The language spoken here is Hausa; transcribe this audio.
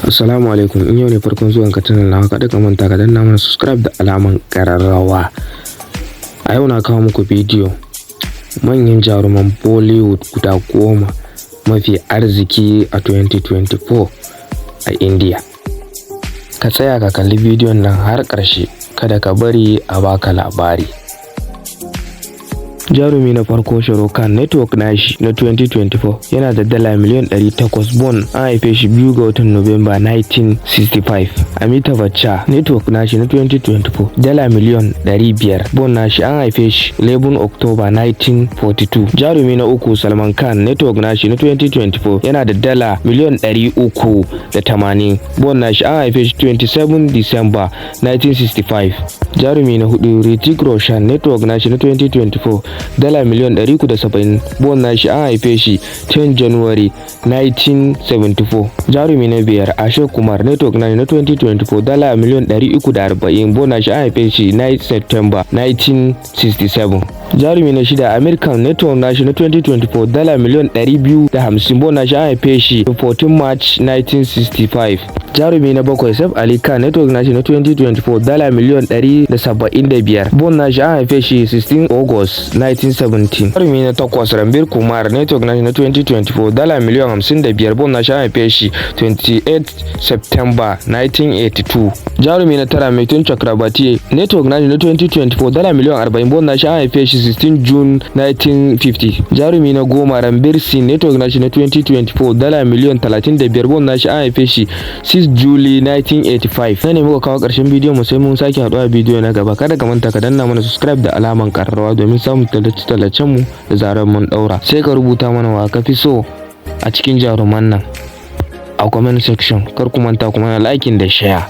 Assalamu alaikum, in yau ne farkon zuwan ka channel nawa kada ka manta ka danna mana subscribe da alaman kararrawa. A yau na kawo muku bidiyo manyan jaruman Bollywood guda 10 mafi arziki a 2024 a Indiya. Ka tsaya ka kalli bidiyon nan har ƙarshe, kada ka bari a baka labari. Jarumi na farko Shahrukh network nashi na 2024 yana da dala miliyan 800 bon, an haife shi 2 ga watan Nuwamba 1965. Amita Bachchan network nashi na 2024 dala miliyan 500 bon nashi, an haife shi 11 October 1942. Jarumi na uku Salman Khan network nashi na 2024 yana da dala miliyan 380 bon nashi, an haife shi 27 December 1965. Jarumi na hudu Hrithik Roshan network nashi na 2024 dala miliyan 370 bon nashi, an haife shi 10 January 1974. Jarumi na biyar Ashok Kumar network nashi na 2024 dala miliyan 340 bon nashi, an haife shi 9 September 1967. Jarumi na shida Amir Khan network nashi na 2024 dala miliyan 250 bon nashi, an haife shi 14 March 1965. Jarumi na bakwai Saif Ali Khan network nashi na 2024 dala miliyan 175 bon nashi, an haife shi 16 August 1917. Jarumi na takwas Ranbir Kumar network nashi na 2024 dala miliyan 55 bon nashi, an haife shi 28 September 1982. Jarumi na tara Mithun Chakrabarti network nashi na 2024 dala miliyan 40 bon nashi, an haife shi 16 June 1950. Jarumi na goma Ranbir Singh network nashi na 2024 dala miliyan 35 bon nashi, an haife shi 6 July 1985. Na ne muka kawo ƙarshen bidiyon mu, sai mun sake haɗuwa a bidiyo na gaba. Kada ka manta ka danna mana subscribe da alaman ƙararrawa domin samun tallace-tallacen mu da zarar mun ɗaura. Sai ka rubuta mana wa ka fi so a cikin jaruman nan a comment section. Kar ku manta kuma na liking da share.